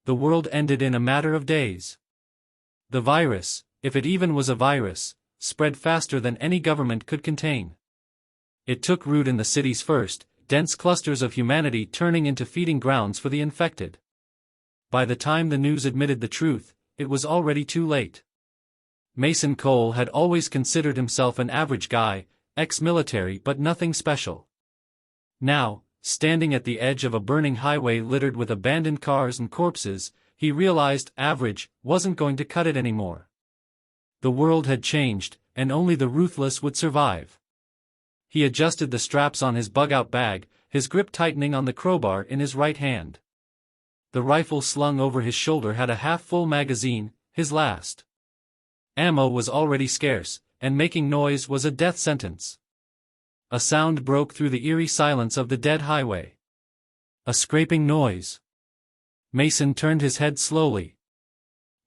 The world ended in a matter of days. The virus, if it even was a virus, spread faster than any government could contain. It took root in the cities first, dense clusters of humanity turning into feeding grounds for the infected. By the time the news admitted the truth, it was already too late. Mason Cole had always considered himself an average guy, ex-military but nothing special. Now, standing at the edge of a burning highway littered with abandoned cars and corpses, he realized average wasn't going to cut it anymore. The world had changed, and only the ruthless would survive. He adjusted the straps on his bug-out bag, his grip tightening on the crowbar in his right hand. The rifle slung over his shoulder had a half-full magazine, his last. Ammo was already scarce, and making noise was a death sentence. A sound broke through the eerie silence of the dead highway. A scraping noise. Mason turned his head slowly.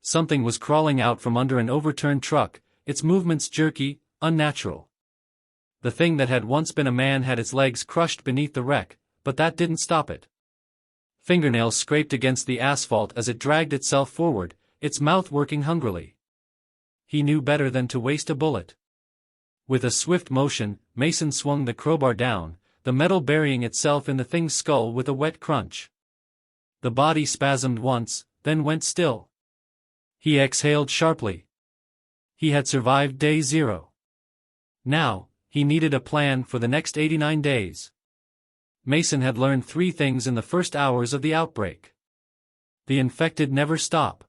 Something was crawling out from under an overturned truck, its movements jerky, unnatural. The thing that had once been a man had its legs crushed beneath the wreck, but that didn't stop it. Fingernails scraped against the asphalt as it dragged itself forward, its mouth working hungrily. He knew better than to waste a bullet. With a swift motion, Mason swung the crowbar down, the metal burying itself in the thing's skull with a wet crunch. The body spasmed once, then went still. He exhaled sharply. He had survived day 0. Now, he needed a plan for the next 89 days. Mason had learned 3 things in the first hours of the outbreak. The infected never stop.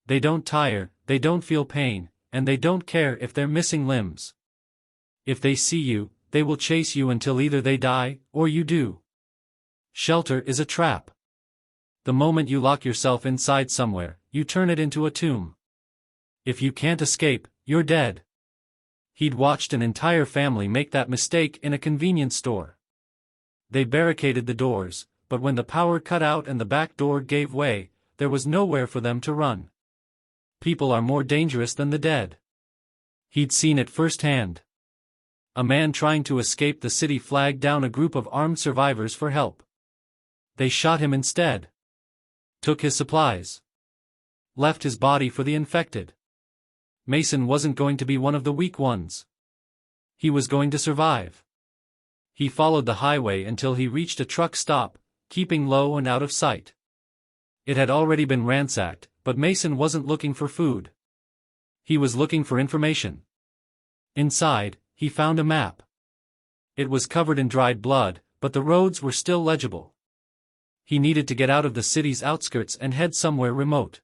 They don't tire, they don't feel pain, and they don't care if they're missing limbs. If they see you, they will chase you until either they die, or you do. Shelter is a trap. The moment you lock yourself inside somewhere, you turn it into a tomb. If you can't escape, you're dead. He'd watched an entire family make that mistake in a convenience store. They barricaded the doors, but when the power cut out and the back door gave way, there was nowhere for them to run. People are more dangerous than the dead. He'd seen it firsthand. A man trying to escape the city flagged down a group of armed survivors for help. They shot him instead. Took his supplies. Left his body for the infected. Mason wasn't going to be one of the weak ones. He was going to survive. He followed the highway until he reached a truck stop, keeping low and out of sight. It had already been ransacked, but Mason wasn't looking for food. He was looking for information. Inside, he found a map. It was covered in dried blood, but the roads were still legible. He needed to get out of the city's outskirts and head somewhere remote.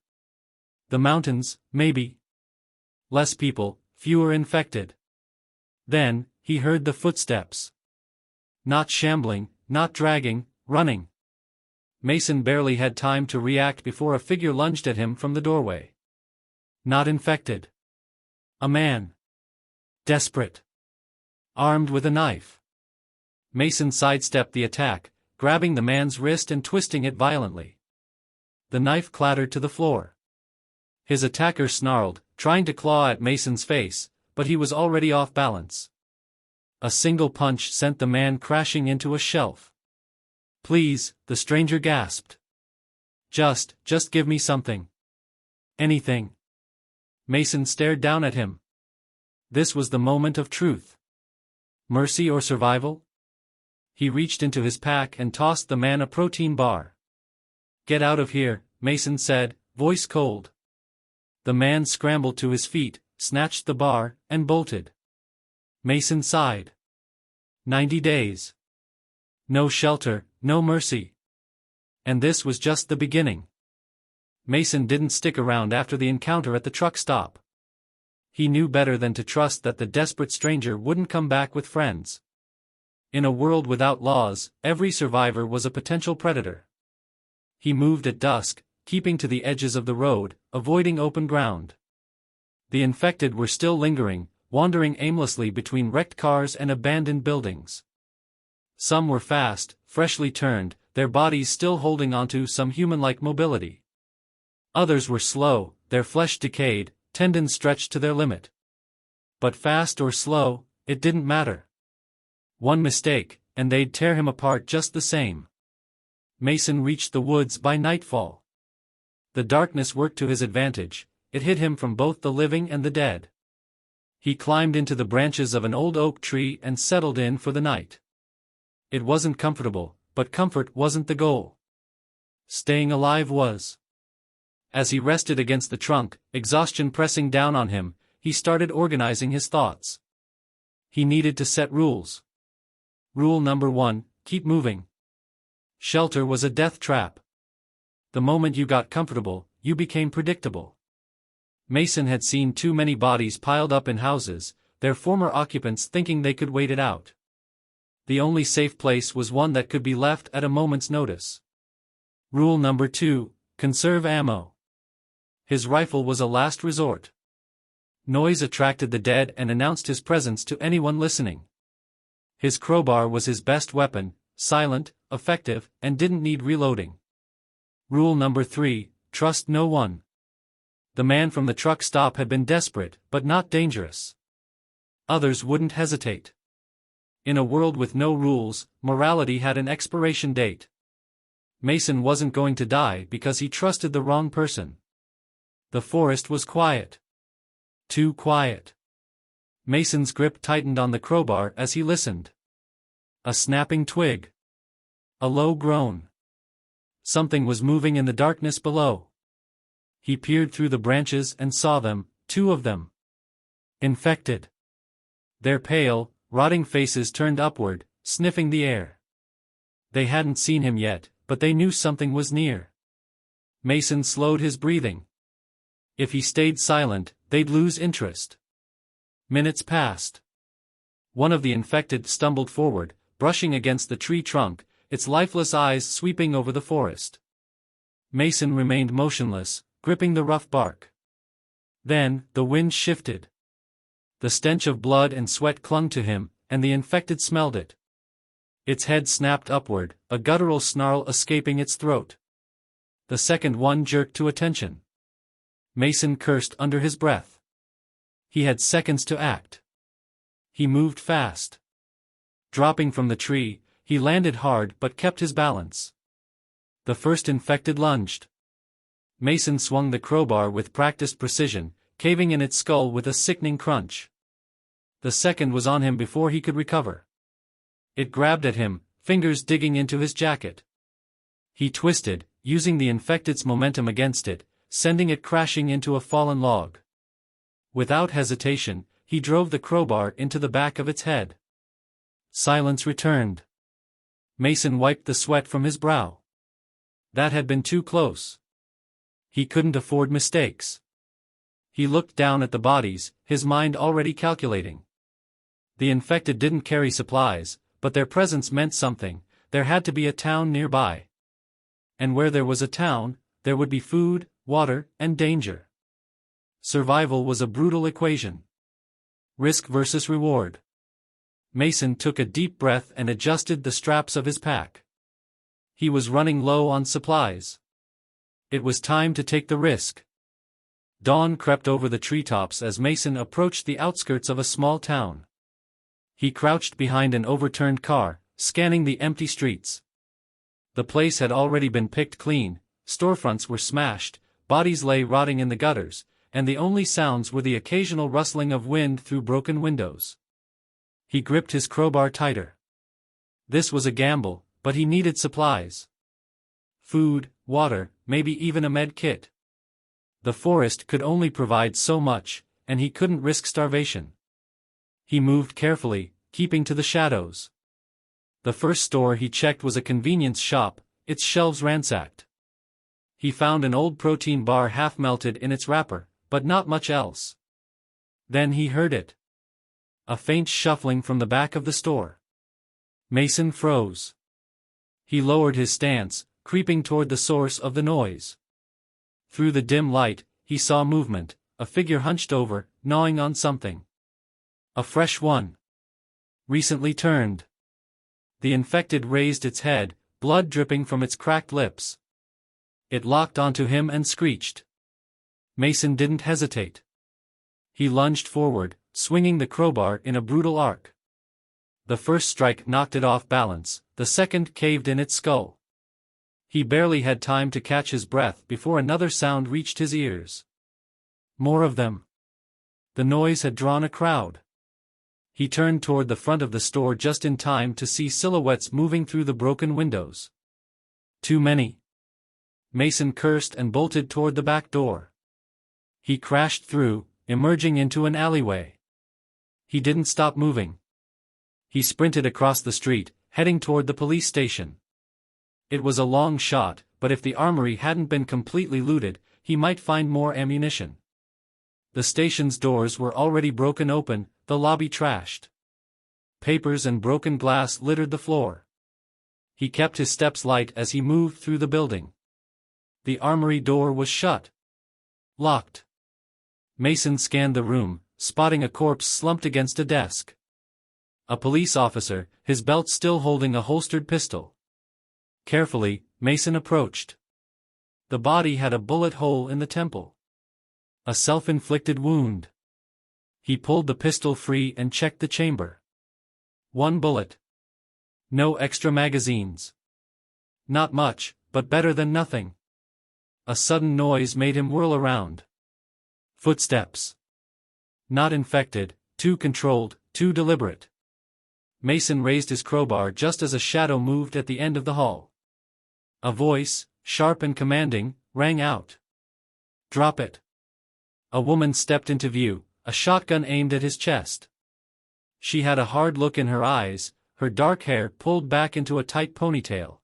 The mountains, maybe. Less people, fewer infected. Then, he heard the footsteps. Not shambling, not dragging, running. Mason barely had time to react before a figure lunged at him from the doorway. Not infected. A man. Desperate. Armed with a knife. Mason sidestepped the attack, grabbing the man's wrist and twisting it violently. The knife clattered to the floor. His attacker snarled, trying to claw at Mason's face, but he was already off balance. A single punch sent the man crashing into a shelf. "Please," the stranger gasped. Just give me something. Anything." Mason stared down at him. This was the moment of truth. Mercy or survival? He reached into his pack and tossed the man a protein bar. "Get out of here," Mason said, voice cold. The man scrambled to his feet, snatched the bar, and bolted. Mason sighed. 90 days. No shelter, no mercy. And this was just the beginning. Mason didn't stick around after the encounter at the truck stop. He knew better than to trust that the desperate stranger wouldn't come back with friends. In a world without laws, every survivor was a potential predator. He moved at dusk, keeping to the edges of the road, avoiding open ground. The infected were still lingering, wandering aimlessly between wrecked cars and abandoned buildings. Some were fast, freshly turned, their bodies still holding onto some human-like mobility. Others were slow, their flesh decayed, tendons stretched to their limit. But fast or slow, it didn't matter. One mistake, and they'd tear him apart just the same. Mason reached the woods by nightfall. The darkness worked to his advantage, it hid him from both the living and the dead. He climbed into the branches of an old oak tree and settled in for the night. It wasn't comfortable, but comfort wasn't the goal. Staying alive was. As he rested against the trunk, exhaustion pressing down on him, he started organizing his thoughts. He needed to set rules. Rule number 1, keep moving. Shelter was a death trap. The moment you got comfortable, you became predictable. Mason had seen too many bodies piled up in houses, their former occupants thinking they could wait it out. The only safe place was one that could be left at a moment's notice. Rule number 2, conserve ammo. His rifle was a last resort. Noise attracted the dead and announced his presence to anyone listening. His crowbar was his best weapon, silent, effective, and didn't need reloading. Rule number 3, trust no one. The man from the truck stop had been desperate, but not dangerous. Others wouldn't hesitate. In a world with no rules, morality had an expiration date. Mason wasn't going to die because he trusted the wrong person. The forest was quiet. Too quiet. Mason's grip tightened on the crowbar as he listened. A snapping twig. A low groan. Something was moving in the darkness below. He peered through the branches and saw them, 2 of them. Infected. Their pale, rotting faces turned upward, sniffing the air. They hadn't seen him yet, but they knew something was near. Mason slowed his breathing. If he stayed silent, they'd lose interest. Minutes passed. One of the infected stumbled forward, brushing against the tree trunk, its lifeless eyes sweeping over the forest. Mason remained motionless, gripping the rough bark. Then, the wind shifted. The stench of blood and sweat clung to him, and the infected smelled it. Its head snapped upward, a guttural snarl escaping its throat. The second one jerked to attention. Mason cursed under his breath. He had seconds to act. He moved fast. Dropping from the tree, he landed hard but kept his balance. The first infected lunged. Mason swung the crowbar with practiced precision, caving in its skull with a sickening crunch. The second was on him before he could recover. It grabbed at him, fingers digging into his jacket. He twisted, using the infected's momentum against it, sending it crashing into a fallen log. Without hesitation, he drove the crowbar into the back of its head. Silence returned. Mason wiped the sweat from his brow. That had been too close. He couldn't afford mistakes. He looked down at the bodies, his mind already calculating. The infected didn't carry supplies, but their presence meant something. There had to be a town nearby. And where there was a town, there would be food, water, and danger. Survival was a brutal equation. Risk versus reward. Mason took a deep breath and adjusted the straps of his pack. He was running low on supplies. It was time to take the risk. Dawn crept over the treetops as Mason approached the outskirts of a small town. He crouched behind an overturned car, scanning the empty streets. The place had already been picked clean, storefronts were smashed, bodies lay rotting in the gutters, and the only sounds were the occasional rustling of wind through broken windows. He gripped his crowbar tighter. This was a gamble, but he needed supplies. Food, water, maybe even a med kit. The forest could only provide so much, and he couldn't risk starvation. He moved carefully, keeping to the shadows. The first store he checked was a convenience shop, its shelves ransacked. He found an old protein bar half melted in its wrapper, but not much else. Then he heard it. A faint shuffling from the back of the store. Mason froze. He lowered his stance, creeping toward the source of the noise. Through the dim light, he saw movement, a figure hunched over, gnawing on something. A fresh one. Recently turned. The infected raised its head, blood dripping from its cracked lips. It locked onto him and screeched. Mason didn't hesitate. He lunged forward, swinging the crowbar in a brutal arc. The first strike knocked it off balance, the second caved in its skull. He barely had time to catch his breath before another sound reached his ears. More of them. The noise had drawn a crowd. He turned toward the front of the store just in time to see silhouettes moving through the broken windows. Too many. Mason cursed and bolted toward the back door. He crashed through, emerging into an alleyway. He didn't stop moving. He sprinted across the street, heading toward the police station. It was a long shot, but if the armory hadn't been completely looted, he might find more ammunition. The station's doors were already broken open, the lobby trashed. Papers and broken glass littered the floor. He kept his steps light as he moved through the building. The armory door was shut. Locked. Mason scanned the room, spotting a corpse slumped against a desk. A police officer, his belt still holding a holstered pistol. Carefully, Mason approached. The body had a bullet hole in the temple. A self-inflicted wound. He pulled the pistol free and checked the chamber. One bullet. No extra magazines. Not much, but better than nothing. A sudden noise made him whirl around. Footsteps. Not infected, too controlled, too deliberate. Mason raised his crowbar just as a shadow moved at the end of the hall. A voice, sharp and commanding, rang out. Drop it. A woman stepped into view, a shotgun aimed at his chest. She had a hard look in her eyes, her dark hair pulled back into a tight ponytail.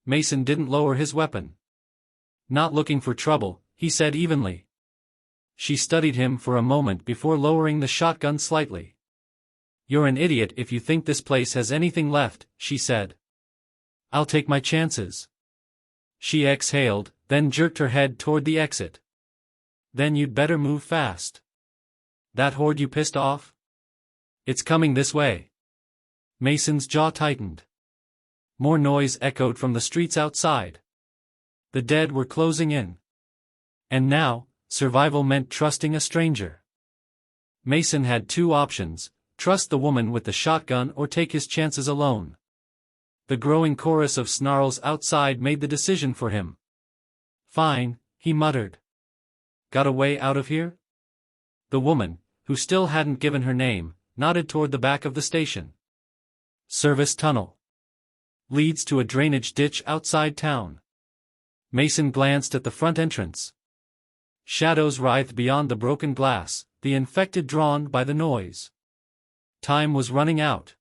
Mason didn't lower his weapon. Not looking for trouble, he said evenly. She studied him for a moment before lowering the shotgun slightly. You're an idiot if you think this place has anything left, she said. I'll take my chances. She exhaled, then jerked her head toward the exit. Then you'd better move fast. That horde you pissed off? It's coming this way. Mason's jaw tightened. More noise echoed from the streets outside. The dead were closing in. And now, survival meant trusting a stranger. Mason had two options: trust the woman with the shotgun or take his chances alone. The growing chorus of snarls outside made the decision for him. Fine, he muttered. Got a way out of here? The woman, who still hadn't given her name, nodded toward the back of the station. Service tunnel. Leads to a drainage ditch outside town. Mason glanced at the front entrance. Shadows writhed beyond the broken glass, the infected drawn by the noise. Time was running out.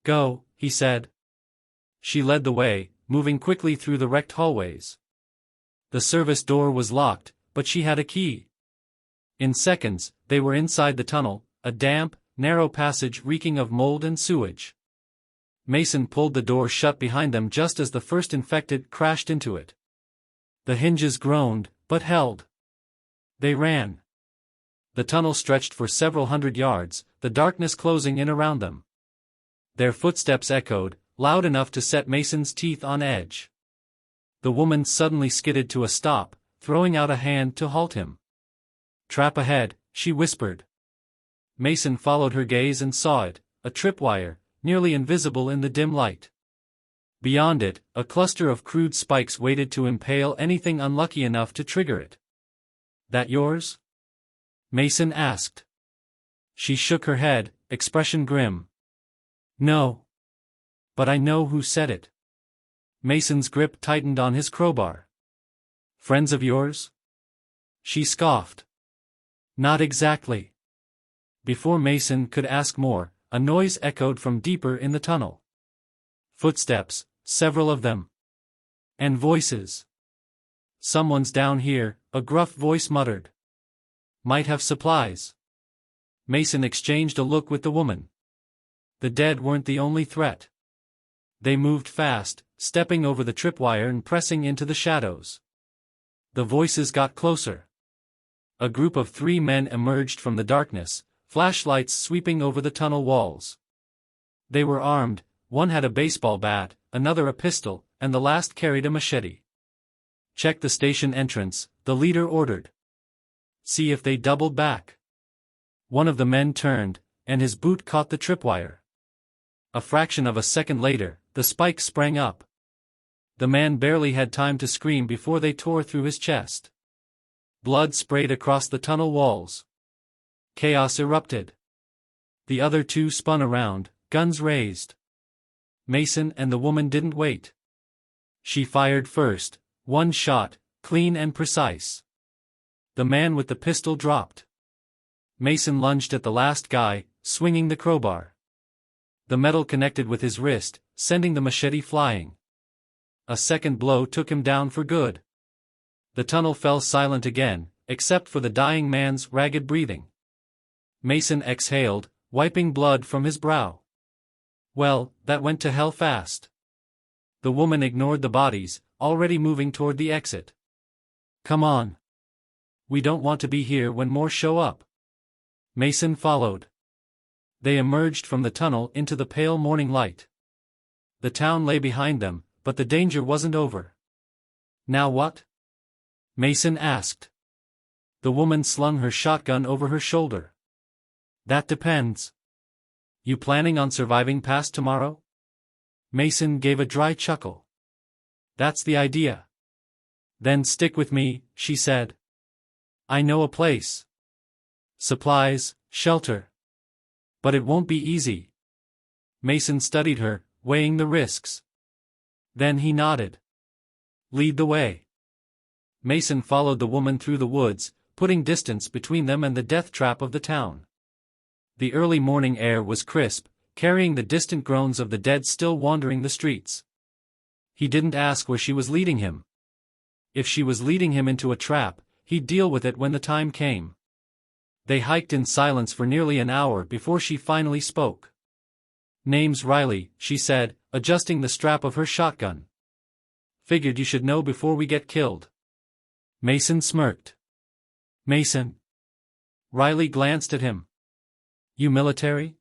Go, he said. She led the way, moving quickly through the wrecked hallways. The service door was locked, but she had a key. In seconds, they were inside the tunnel, a damp, narrow passage reeking of mold and sewage. Mason pulled the door shut behind them just as the first infected crashed into it. The hinges groaned, but held. They ran. The tunnel stretched for several hundred yards, the darkness closing in around them. Their footsteps echoed, loud enough to set Mason's teeth on edge. The woman suddenly skidded to a stop, throwing out a hand to halt him. Trap ahead, she whispered. Mason followed her gaze and saw it, a tripwire, nearly invisible in the dim light. Beyond it, a cluster of crude spikes waited to impale anything unlucky enough to trigger it. That yours? Mason asked. She shook her head, expression grim. No. But I know who said it. Mason's grip tightened on his crowbar. Friends of yours? She scoffed. Not exactly. Before Mason could ask more, a noise echoed from deeper in the tunnel. Footsteps, several of them. And voices. Someone's down here, a gruff voice muttered. Might have supplies. Mason exchanged a look with the woman. The dead weren't the only threat. They moved fast, stepping over the tripwire and pressing into the shadows. The voices got closer. A group of 3 men emerged from the darkness, flashlights sweeping over the tunnel walls. They were armed, one had a baseball bat, another a pistol, and the last carried a machete. Check the station entrance, the leader ordered. See if they doubled back. One of the men turned, and his boot caught the tripwire. A fraction of a second later, the spike sprang up. The man barely had time to scream before they tore through his chest. Blood sprayed across the tunnel walls. Chaos erupted. The other two spun around, guns raised. Mason and the woman didn't wait. She fired first, one shot, clean and precise. The man with the pistol dropped. Mason lunged at the last guy, swinging the crowbar. The metal connected with his wrist, sending the machete flying. A second blow took him down for good. The tunnel fell silent again, except for the dying man's ragged breathing. Mason exhaled, wiping blood from his brow. Well, that went to hell fast. The woman ignored the bodies, already moving toward the exit. Come on. We don't want to be here when more show up. Mason followed. They emerged from the tunnel into the pale morning light. The town lay behind them, but the danger wasn't over. Now what? Mason asked. The woman slung her shotgun over her shoulder. That depends. You planning on surviving past tomorrow? Mason gave a dry chuckle. That's the idea. Then stick with me, she said. I know a place. Supplies, shelter. But it won't be easy. Mason studied her, weighing the risks. Then he nodded. Lead the way. Mason followed the woman through the woods, putting distance between them and the death trap of the town. The early morning air was crisp, carrying the distant groans of the dead still wandering the streets. He didn't ask where she was leading him. If she was leading him into a trap, he'd deal with it when the time came. They hiked in silence for nearly an hour before she finally spoke. Name's Riley, she said, adjusting the strap of her shotgun. Figured you should know before we get killed. Mason smirked. Mason? Riley glanced at him. You military?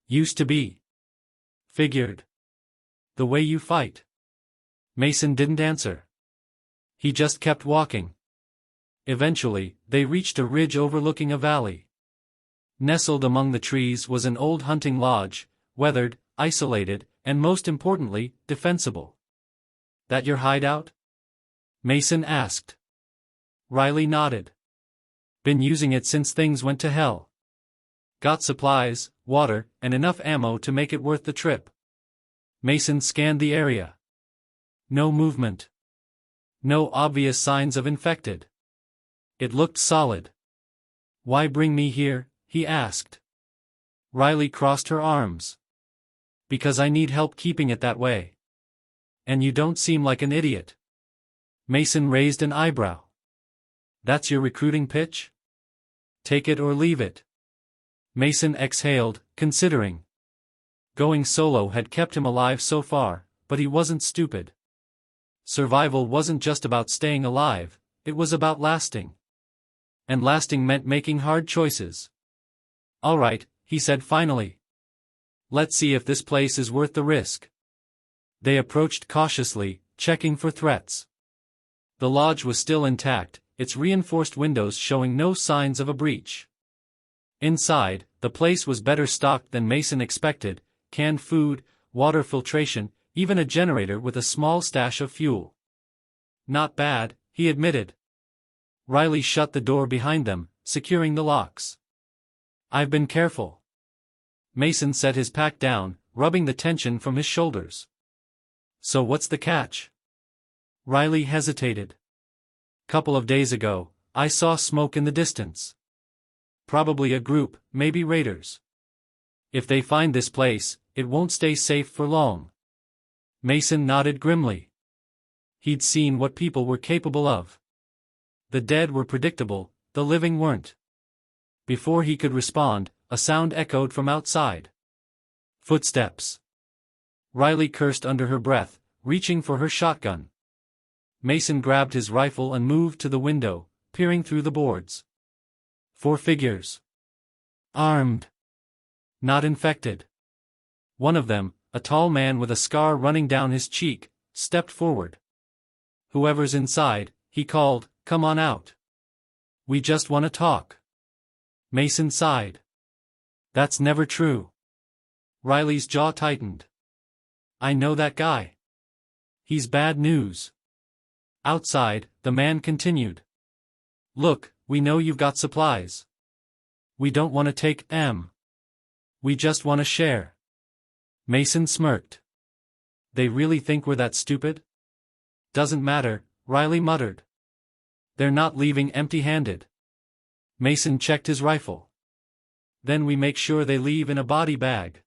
Used to be. Figured. The way you fight. Mason didn't answer. He just kept walking. Eventually, they reached a ridge overlooking a valley. Nestled among the trees was an old hunting lodge, weathered, isolated, and most importantly, defensible. That your hideout? Mason asked. Riley nodded. Been using it since things went to hell. Got supplies, water, and enough ammo to make it worth the trip. Mason scanned the area. No movement. No obvious signs of infected. It looked solid. Why bring me here? He asked. Riley crossed her arms. Because I need help keeping it that way. And you don't seem like an idiot. Mason raised an eyebrow. That's your recruiting pitch? Take it or leave it. Mason exhaled, considering. Going solo had kept him alive so far, but he wasn't stupid. Survival wasn't just about staying alive, it was about lasting. And lasting meant making hard choices. All right, he said finally. Let's see if this place is worth the risk. They approached cautiously, checking for threats. The lodge was still intact, its reinforced windows showing no signs of a breach. Inside, the place was better stocked than Mason expected, canned food, water filtration, even a generator with a small stash of fuel. Not bad, he admitted. Riley shut the door behind them, securing the locks. I've been careful. Mason set his pack down, rubbing the tension from his shoulders. So what's the catch? Riley hesitated. Couple of days ago, I saw smoke in the distance. Probably a group, maybe raiders. If they find this place, it won't stay safe for long. Mason nodded grimly. He'd seen what people were capable of. The dead were predictable, the living weren't. Before he could respond, a sound echoed from outside. Footsteps. Riley cursed under her breath, reaching for her shotgun. Mason grabbed his rifle and moved to the window, peering through the boards. 4 figures. Armed. Not infected. One of them, a tall man with a scar running down his cheek, stepped forward. Whoever's inside, he called, come on out. We just want to talk. Mason sighed. That's never true. Riley's jaw tightened. I know that guy. He's bad news. Outside, the man continued. Look, we know you've got supplies. We don't want to take them. We just want to share. Mason smirked. They really think we're that stupid? Doesn't matter, Riley muttered. They're not leaving empty-handed. Mason checked his rifle. Then we make sure they leave in a body bag.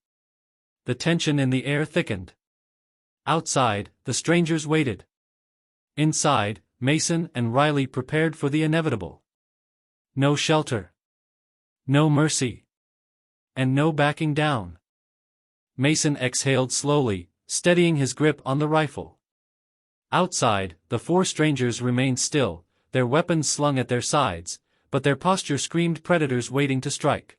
The tension in the air thickened. Outside, the strangers waited. Inside, Mason and Riley prepared for the inevitable. No shelter. No mercy. And no backing down. Mason exhaled slowly, steadying his grip on the rifle. Outside, the four strangers remained still, their weapons slung at their sides, but their posture screamed predators waiting to strike.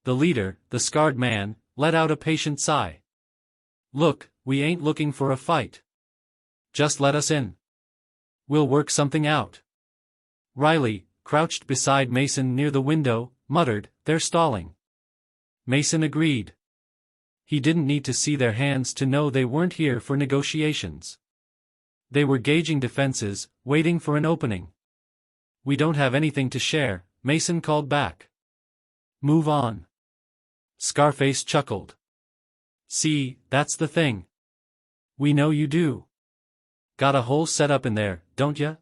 The leader, the scarred man, let out a patient sigh. Look, we ain't looking for a fight. Just let us in. We'll work something out. Riley, crouched beside Mason near the window, muttered, they're stalling. Mason agreed. He didn't need to see their hands to know they weren't here for negotiations. They were gauging defenses, waiting for an opening. We don't have anything to share, Mason called back. Move on. Scarface chuckled. See, that's the thing. We know you do. Got a whole setup in there, don't ya?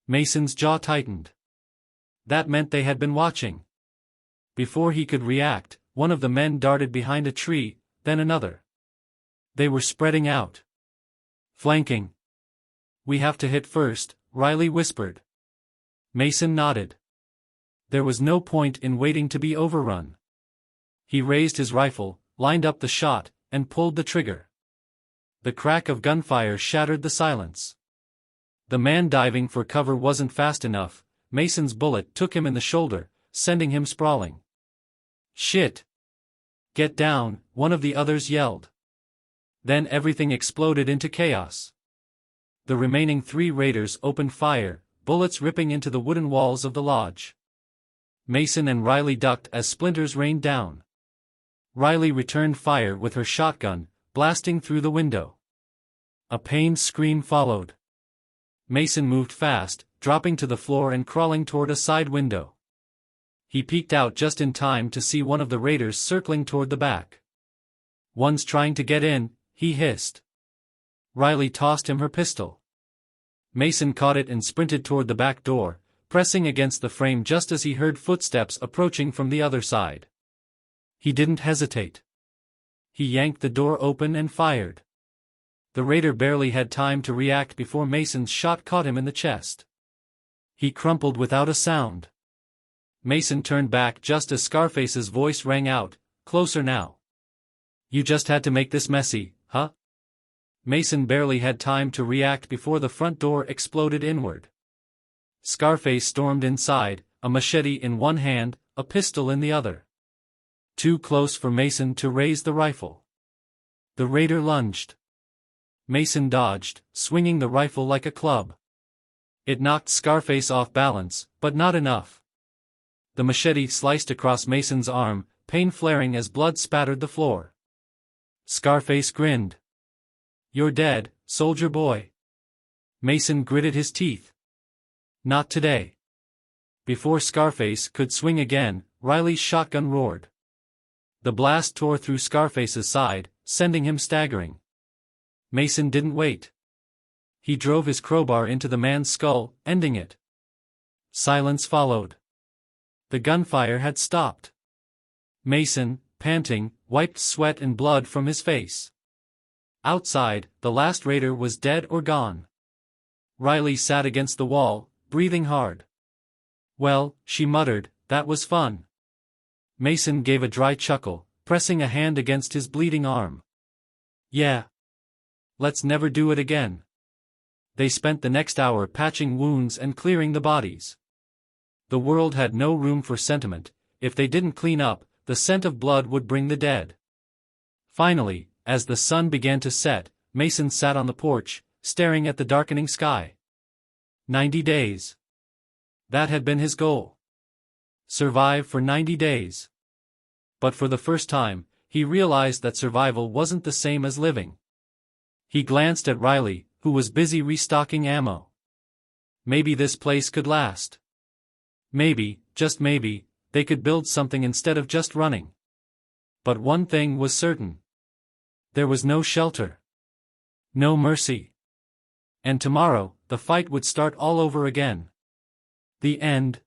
Mason's jaw tightened. That meant they had been watching. Before he could react, one of the men darted behind a tree, then another. They were spreading out. Flanking. We have to hit first, Riley whispered. Mason nodded. There was no point in waiting to be overrun. He raised his rifle, lined up the shot, and pulled the trigger. The crack of gunfire shattered the silence. The man diving for cover wasn't fast enough. Mason's bullet took him in the shoulder, sending him sprawling. Shit! Get down, one of the others yelled. Then everything exploded into chaos. The remaining three raiders opened fire, bullets ripping into the wooden walls of the lodge. Mason and Riley ducked as splinters rained down. Riley returned fire with her shotgun, blasting through the window. A pained scream followed. Mason moved fast, dropping to the floor and crawling toward a side window. He peeked out just in time to see one of the raiders circling toward the back. One's trying to get in, he hissed. Riley tossed him her pistol. Mason caught it and sprinted toward the back door, pressing against the frame just as he heard footsteps approaching from the other side. He didn't hesitate. He yanked the door open and fired. The raider barely had time to react before Mason's shot caught him in the chest. He crumpled without a sound. Mason turned back just as Scarface's voice rang out, closer now. You just had to make this messy, huh? Mason barely had time to react before the front door exploded inward. Scarface stormed inside, a machete in one hand, a pistol in the other. Too close for Mason to raise the rifle. The raider lunged. Mason dodged, swinging the rifle like a club. It knocked Scarface off balance, but not enough. The machete sliced across Mason's arm, pain flaring as blood spattered the floor. Scarface grinned. You're dead, soldier boy. Mason gritted his teeth. Not today. Before Scarface could swing again, Riley's shotgun roared. The blast tore through Scarface's side, sending him staggering. Mason didn't wait. He drove his crowbar into the man's skull, ending it. Silence followed. The gunfire had stopped. Mason, panting, wiped sweat and blood from his face. Outside, the last raider was dead or gone. Riley sat against the wall, breathing hard. Well, she muttered, that was fun. Mason gave a dry chuckle, pressing a hand against his bleeding arm. Yeah. Let's never do it again. They spent the next hour patching wounds and clearing the bodies. The world had no room for sentiment. If they didn't clean up, the scent of blood would bring the dead. Finally, as the sun began to set, Mason sat on the porch, staring at the darkening sky. 90 days. That had been his goal. Survive for 90 days. But for the first time, he realized that survival wasn't the same as living. He glanced at Riley, who was busy restocking ammo. Maybe this place could last. Maybe, just maybe, they could build something instead of just running. But one thing was certain. There was no shelter. No mercy. And tomorrow, the fight would start all over again. The end.